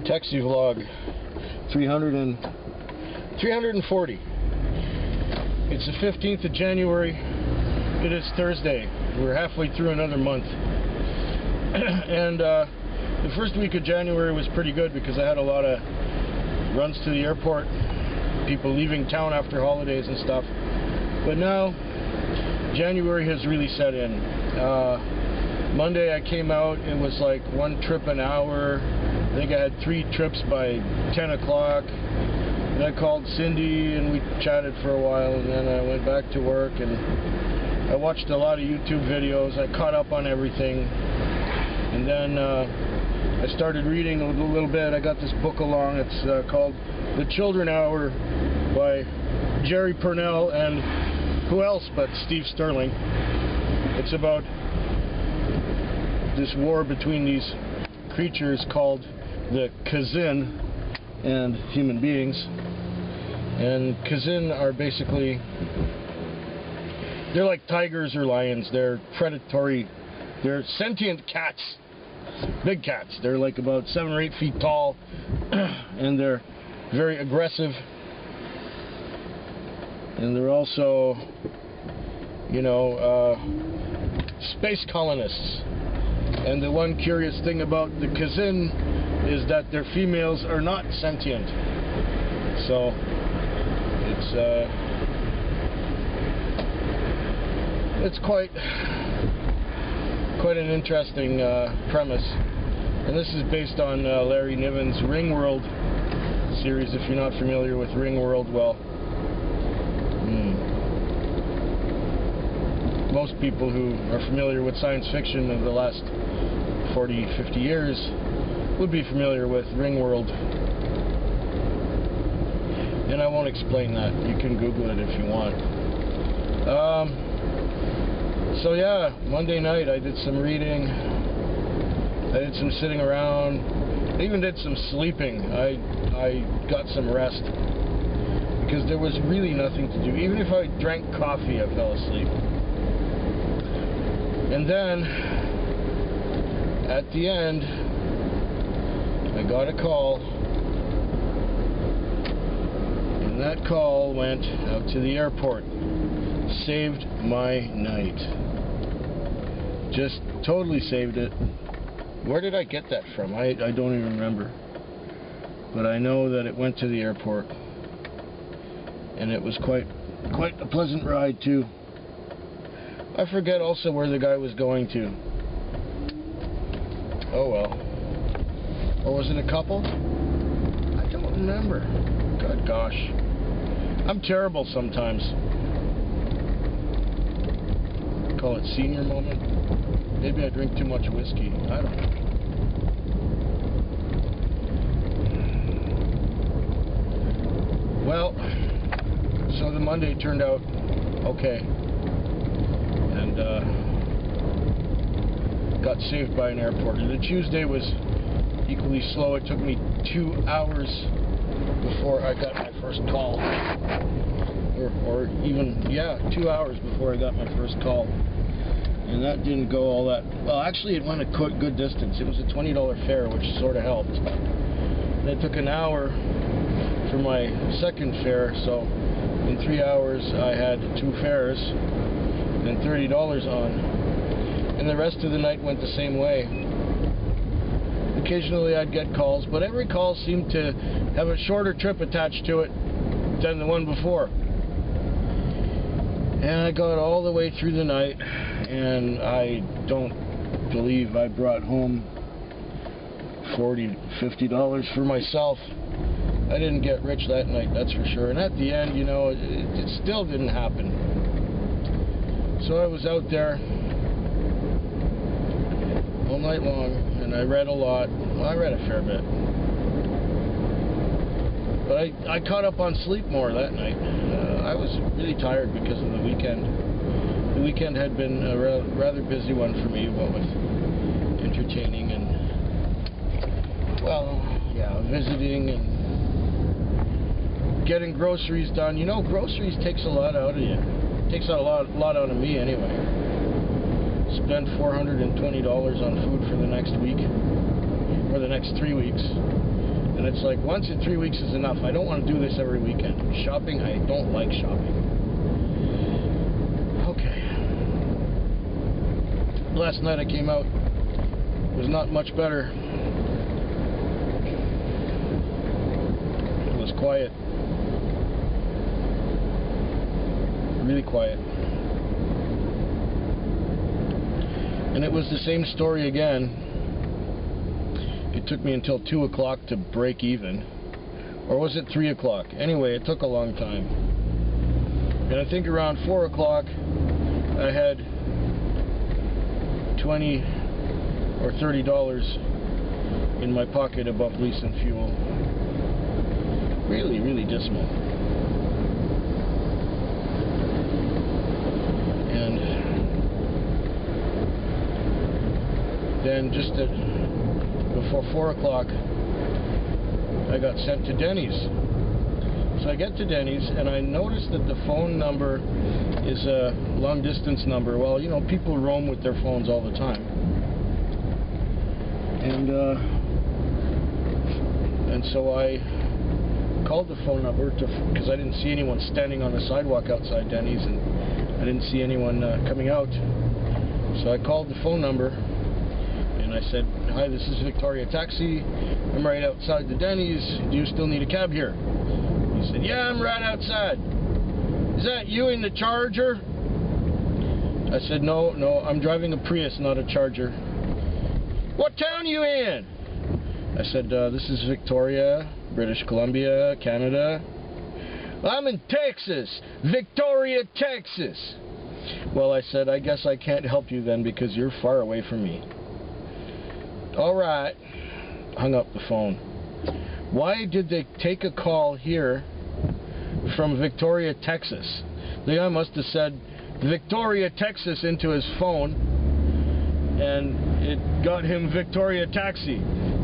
Taxi vlog 340. It's the 15th of January. It is Thursday. We're halfway through another month. And the first week of January was pretty good because I had a lot of runs to the airport, people leaving town after holidays and stuff. But now January has really set in. Monday I came out, it was like one trip an hour. I think I had 3 trips by 10 o'clock. And I called Cindy and we chatted for a while, and then I went back to work and I watched a lot of YouTube videos. I caught up on everything. And then I started reading a little bit. I got this book along. It's called The Children Hour by Jerry Pournelle and who else but Steve Sterling. It's about this war between these creatures called the Kazin and human beings. And Kazin are basically, they're like tigers or lions. They're predatory. They're sentient cats. Big cats. They're like about 7 or 8 feet tall, and they're very aggressive. And they're also, you know, space colonists. And the one curious thing about the Kazin is that their females are not sentient. So it's quite an interesting premise. And this is based on Larry Niven's Ringworld series. If you're not familiar with Ringworld, well, most people who are familiar with science fiction of the last 40, 50 years would be familiar with Ringworld. And I won't explain that. You can Google it if you want. So yeah, Monday night I did some reading. I did some sitting around. I even did some sleeping. I got some rest because there was really nothing to do. Even if I drank coffee, I fell asleep. And then at the end, I got a call, and that call went out to the airport. Saved my night. Just totally saved it. Where did I get that from? I don't even remember. But I know that it went to the airport, and it was quite a pleasant ride too. I forget also where the guy was going to. Oh well. Or was it a couple? I don't remember. God gosh. I'm terrible sometimes. Call it senior moment. Maybe I drink too much whiskey. I don't know. Well, so the Monday turned out okay. And got saved by an airport. The Tuesday was equally slow. It took me 2 hours before I got my first call. Or even, yeah, 2 hours before I got my first call. And that didn't go all that well. Actually, it went a good distance. It was a $20 fare, which sort of helped. And it took an hour for my second fare, so in 3 hours I had 2 fares and $30 on. And the rest of the night went the same way. Occasionally I'd get calls, but every call seemed to have a shorter trip attached to it than the one before. And I got all the way through the night, and I don't believe I brought home $40, $50 for myself. I didn't get rich that night, that's for sure. And at the end, you know, it still didn't happen. So I was out there all night long, and I read a lot. Well, I read a fair bit. But I caught up on sleep more that night. I was really tired because of the weekend. The weekend had been a rather busy one for me, what with entertaining and, well, yeah, visiting and getting groceries done. You know, groceries takes a lot out of you. It takes a lot out of me anyway. Spend $420 on food for the next week, or the next 3 weeks. And it's like once in 3 weeks is enough. I don't want to do this every weekend. Shopping, I don't like shopping. Okay. Last night I came out. It was not much better. It was quiet. Really quiet. And it was the same story again. It took me until 2 o'clock to break even. Or was it 3 o'clock? Anyway, it took a long time. And I think around 4 o'clock I had $20 or $30 in my pocket above lease and fuel. Really, really dismal. And then just before 4 o'clock I got sent to Denny's. So I get to Denny's and I notice that the phone number is a long distance number. Well, you know, people roam with their phones all the time. And so I called the phone number because I didn't see anyone standing on the sidewalk outside Denny's, and I didn't see anyone coming out. So I called the phone number and I said, "Hi, this is Victoria Taxi. I'm right outside the Denny's. Do you still need a cab here?" He said, "Yeah, I'm right outside." "Is that you in the Charger?" I said, No, I'm driving a Prius, not a Charger." "What town you in?" I said, "This is Victoria, British Columbia, Canada." "I'm in Texas, Victoria, Texas." "Well," I said, "I guess I can't help you then because you're far away from me." "All right." Hung up the phone. Why did they take a call here from Victoria, Texas? The guy must have said Victoria, Texas into his phone, and it got him Victoria Taxi.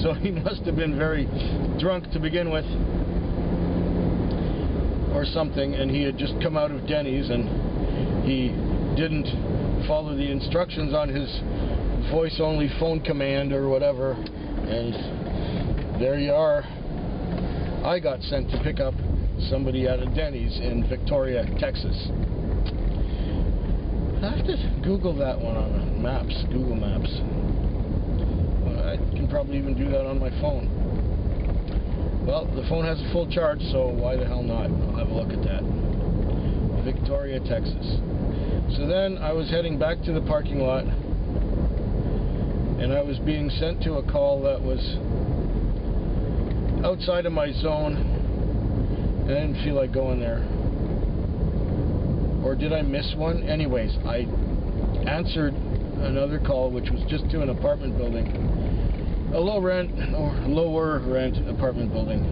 So he must have been very drunk to begin with, or something, and he had just come out of Denny's and he didn't follow the instructions on his voice-only phone command or whatever, and there you are. I got sent to pick up somebody at a Denny's in Victoria, Texas. I have to Google that one on Maps, Google Maps. I can probably even do that on my phone. Well, the phone has a full charge, so why the hell not? I'll have a look at that. Victoria, Texas. So then I was heading back to the parking lot, and I was being sent to a call that was outside of my zone, and I didn't feel like going there. Or did I miss one? Anyways, I answered another call, which was just to an apartment building, a lower rent apartment building,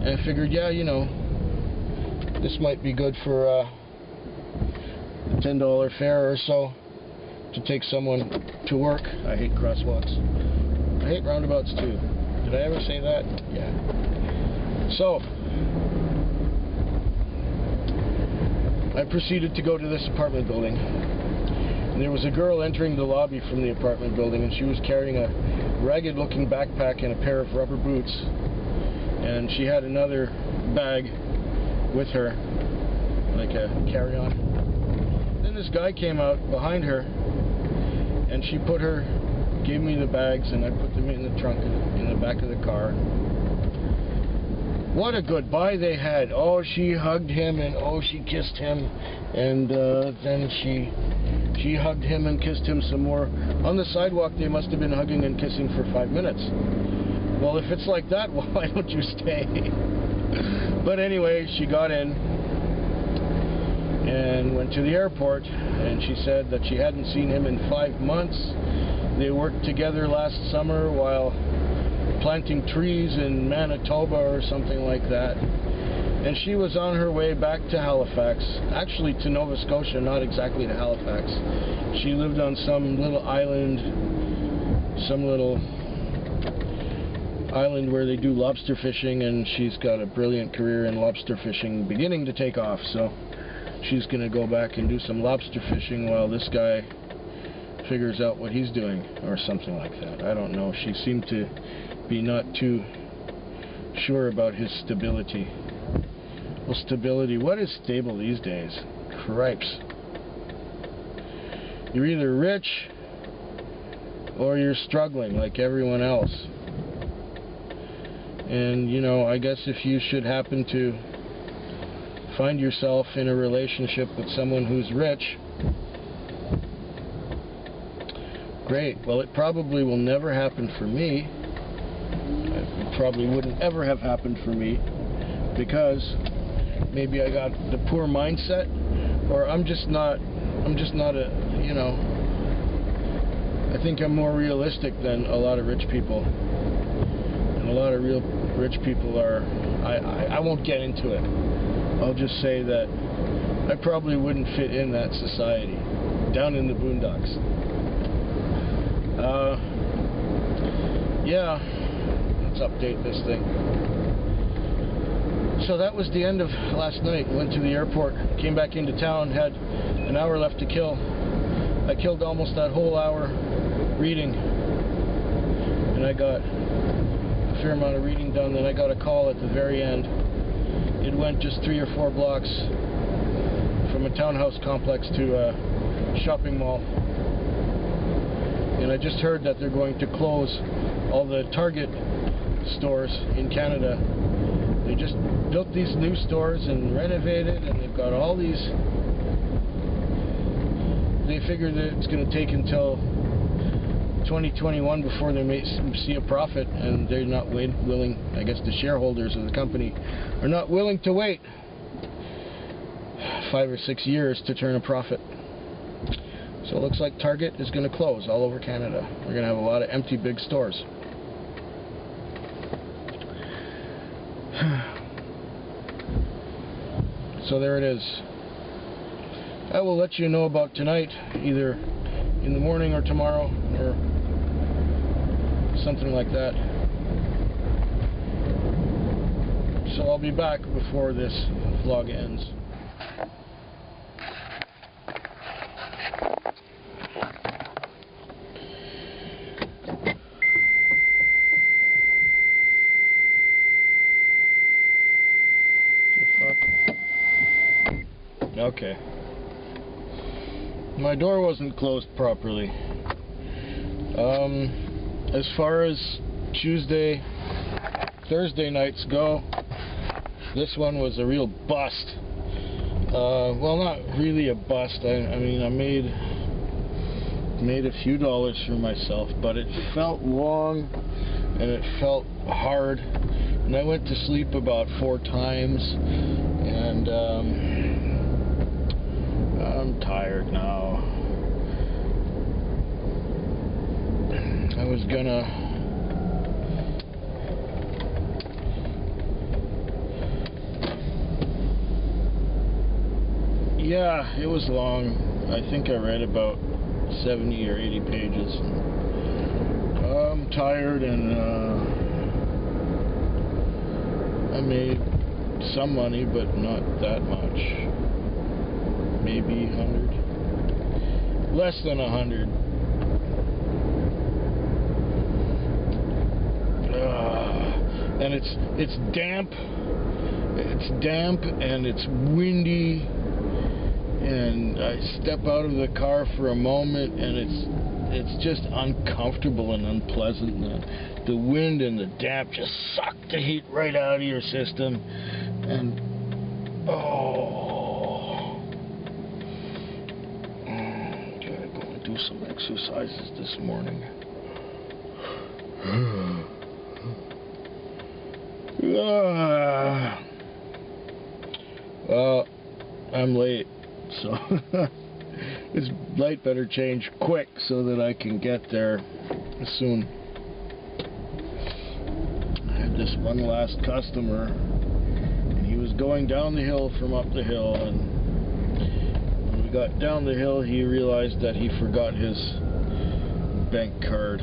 and I figured, yeah, you know, this might be good for a $10 fare or so to take someone to work. I hate crosswalks. I hate roundabouts too. Did I ever say that? Yeah. So I proceeded to go to this apartment building, and there was a girl entering the lobby from the apartment building, and she was carrying a ragged looking backpack and a pair of rubber boots, and she had another bag with her, like a carry-on. Then this guy came out behind her, and she gave me the bags, and I put them in the trunk, in the back of the car. What a goodbye they had. Oh, she hugged him, and oh, she kissed him, and then she hugged him and kissed him some more. On the sidewalk, they must have been hugging and kissing for 5 minutes. Well, if it's like that, why don't you stay? But anyway, she got in and went to the airport, and she said that she hadn't seen him in 5 months. They worked together last summer while planting trees in Manitoba or something like that, and she was on her way back to Halifax, actually to Nova Scotia, not exactly to Halifax. She lived on some little island where they do lobster fishing, and she's got a brilliant career in lobster fishing beginning to take off, so she's gonna go back and do some lobster fishing while this guy figures out what he's doing, or something like that. I don't know. She seemed to be not too sure about his stability. Well, stability, what is stable these days? Cripes. You're either rich or you're struggling like everyone else. And, you know, I guess if you should happen to find yourself in a relationship with someone who's rich, great. Well, it probably will never happen for me. It probably wouldn't ever have happened for me because maybe I got the poor mindset, or I'm just not a, you know, I think I'm more realistic than a lot of rich people. And a lot of real rich people are, I won't get into it. I'll just say that I probably wouldn't fit in that society down in the boondocks. Yeah, let's update this thing. So that was the end of last night. Went to the airport, came back into town, had an hour left to kill. I killed almost that whole hour reading, and I got a fair amount of reading done. Then I got a call at the very end. It went just 3 or 4 blocks from a townhouse complex to a shopping mall. And I just heard that they're going to close all the Target stores in Canada. They just built these new stores and renovated, and they've got all these. They figure that it's going to take until 2021 before they may see a profit, and they're not willing, I guess the shareholders of the company are not willing to wait 5 or 6 years to turn a profit. So it looks like Target is going to close all over Canada. We're going to have a lot of empty big stores. So there it is. I will let you know about tonight, either in the morning or tomorrow, or something like that. So I'll be back before this vlog ends. Okay. My door wasn't closed properly. As far as Tuesday, Thursday nights go, this one was a real bust. Well, not really a bust. I mean, I made a few dollars for myself, but it felt long and it felt hard. And I went to sleep about 4 times, and I'm tired now. I was gonna yeah, it was long. I think I read about 70 or 80 pages. I'm tired, and I made some money, but not that much. Maybe 100. Less than 100. And it's damp. It's damp and it's windy. And I step out of the car for a moment, and it's just uncomfortable and unpleasant. The wind and the damp just suck the heat right out of your system. And gotta go and do some exercises this morning. Well, I'm late, so this light better change quick so that I can get there soon. I had this one last customer, and he was going down the hill from up the hill, and when we got down the hill, he realized that he forgot his bank card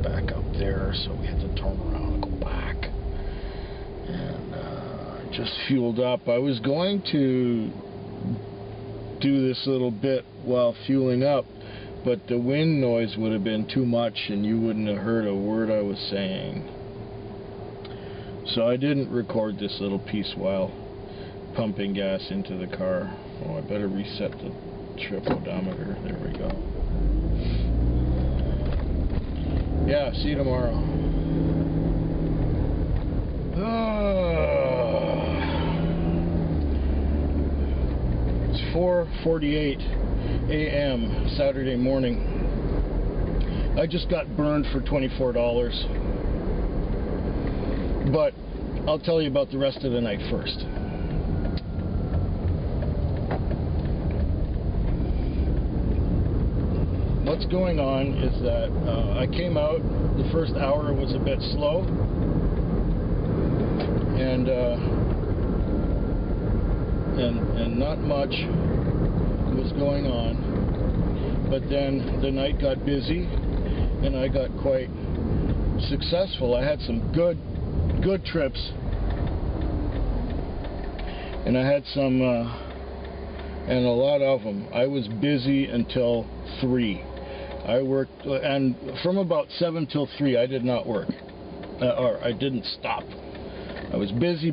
back up there, so we had to turn around and go back. And I just fueled up. I was going to do this little bit while fueling up, but the wind noise would have been too much and you wouldn't have heard a word I was saying. So I didn't record this little piece while pumping gas into the car. Oh, I better reset the trip odometer. There we go. Yeah, see you tomorrow. It's 4:48 a.m. Saturday morning. I just got burned for $24. But I'll tell you about the rest of the night first. What's going on is that I came out, the first hour was a bit slow, and not much was going on, but then the night got busy and I got quite successful. I had some good trips, and I had some and a lot of them. I was busy until 3. I worked, and from about 7 till 3 I did not work, or I didn't stop. I was busy,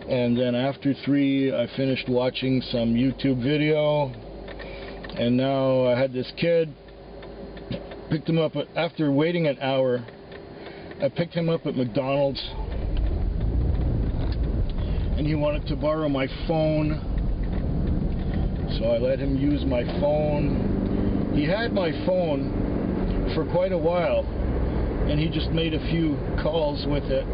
and then after 3 I finished watching some YouTube video, and now I had this kid, picked him up after waiting an hour. I picked him up at McDonald's, and he wanted to borrow my phone, so I let him use my phone. He had my phone for quite a while, and he just made a few calls with it,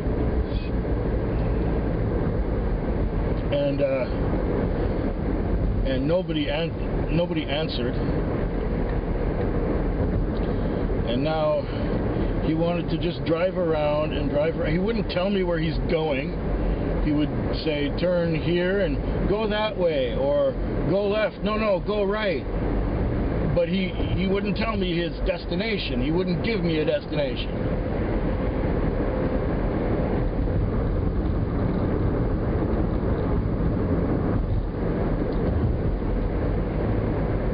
and nobody answered. And now he wanted to just drive around and drive around. He wouldn't tell me where he's going. He would say, turn here and go that way, or go left. No, go right. But he wouldn't tell me his destination. He wouldn't give me a destination.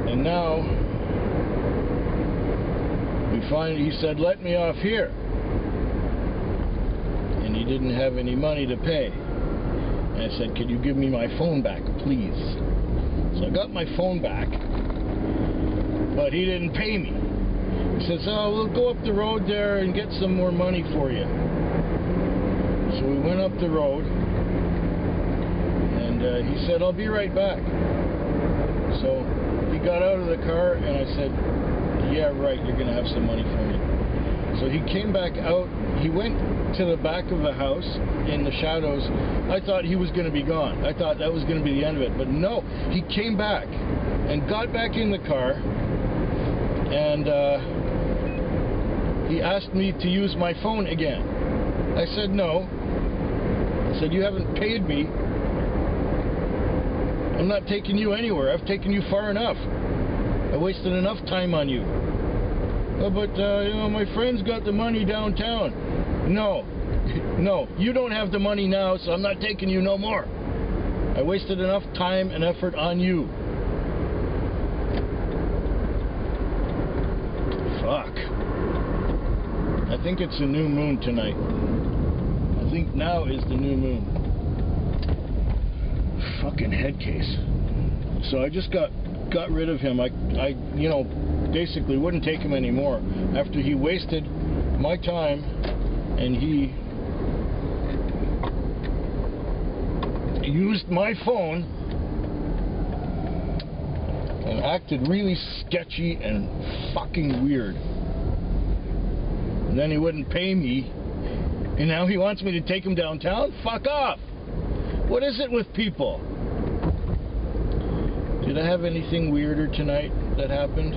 And now he said, let me off here. And he didn't have any money to pay. And I said, could you give me my phone back, please? So I got my phone back, but he didn't pay me. He says, oh, we'll go up the road there and get some more money for you. So we went up the road, and he said, I'll be right back. So he got out of the car, and I said, yeah, right, you're going to have some money for me. So he came back out. He went to the back of the house in the shadows. I thought he was going to be gone. I thought that was going to be the end of it. But no, he came back and got back in the car, and he asked me to use my phone again. I said no. I said, you haven't paid me. I'm not taking you anywhere. I've taken you far enough. I wasted enough time on you. Oh, but, you know, my friend's got the money downtown. No, you don't have the money now, so I'm not taking you no more. I wasted enough time and effort on you. Fuck. I think it's a new moon tonight. I think now is the new moon. Fucking head case. So I just got rid of him. I you know, basically wouldn't take him anymore after he wasted my time, and he used my phone and acted really sketchy and fucking weird. And then he wouldn't pay me, and now he wants me to take him downtown? Fuck off! What is it with people? Did I have anything weirder tonight that happened?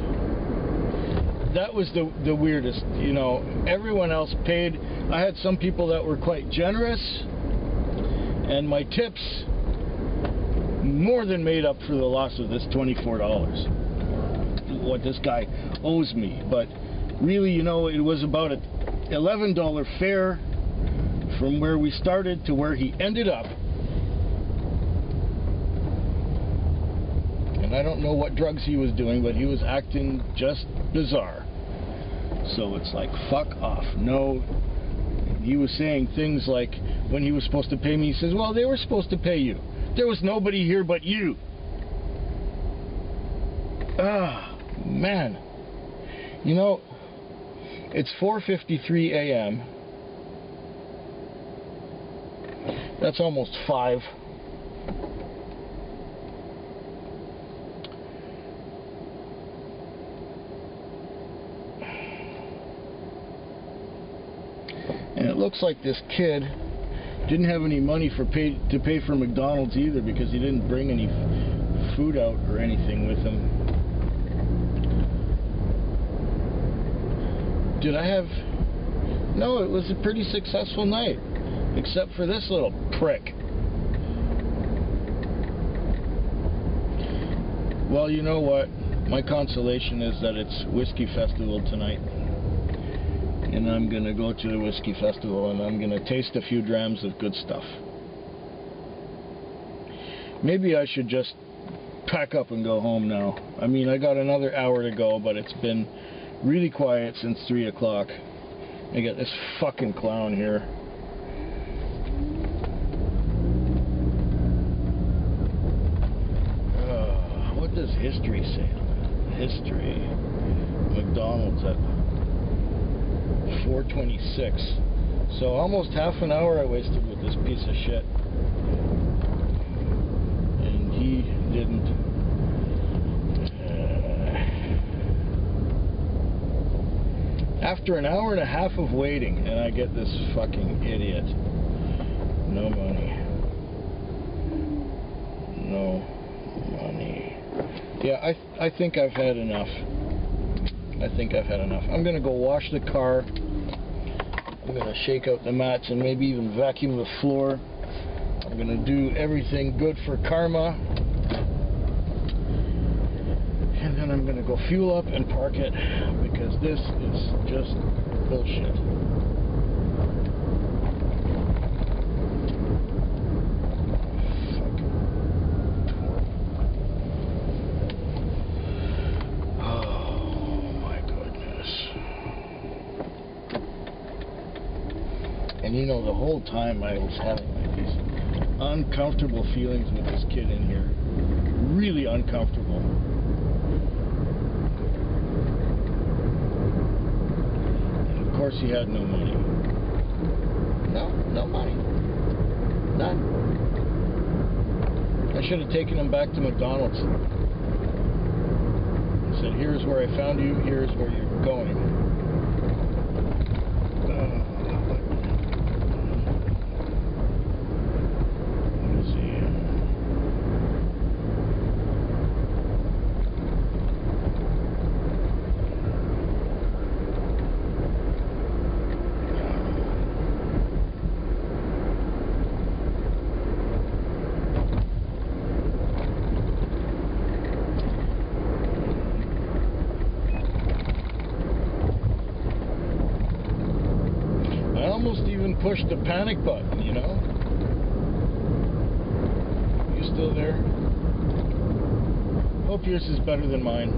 That was the weirdest, you know. Everyone else paid. I had some people that were quite generous, and my tips more than made up for the loss of this $24, what this guy owes me. But really, you know, it was about an $11 fare from where we started to where he ended up. And I don't know what drugs he was doing, but he was acting just bizarre. So it's like, fuck off. No, he was saying things like, when he was supposed to pay me, he says, well, they were supposed to pay you. There was nobody here but you. Ah, man. You know, it's 4:53 a.m. That's almost 5. And it looks like this kid didn't have any money to pay for McDonald's either, because he didn't bring any food out or anything with him. Did I have... No, it was a pretty successful night, except for this little prick. Well, you know what? My consolation is that it's Whiskey Festival tonight. And I'm going to go to the Whiskey Festival and I'm going to taste a few drams of good stuff. Maybe I should just pack up and go home now. I mean, I got another hour to go, but it's been really quiet since 3 o'clock. I got this fucking clown here. What does history say on that? History. McDonald's at 4:26. So almost half an hour I wasted with this piece of shit. And he didn't. After an hour and a half of waiting, and I get this fucking idiot. No money. No money. Yeah, I think I've had enough. I think I've had enough. I'm going to go wash the car. I'm going to shake out the mats and maybe even vacuum the floor. I'm going to do everything good for karma. And then I'm going to go fuel up and park it, because this is just bullshit. And you know, the whole time I was having like these uncomfortable feelings with this kid in here. Really uncomfortable. And of course he had no money. No money. None. I should have taken him back to McDonald's. I said, here's where I found you, here's where you're going. Almost even pushed the panic button, you know? You still there? Hope yours is better than mine.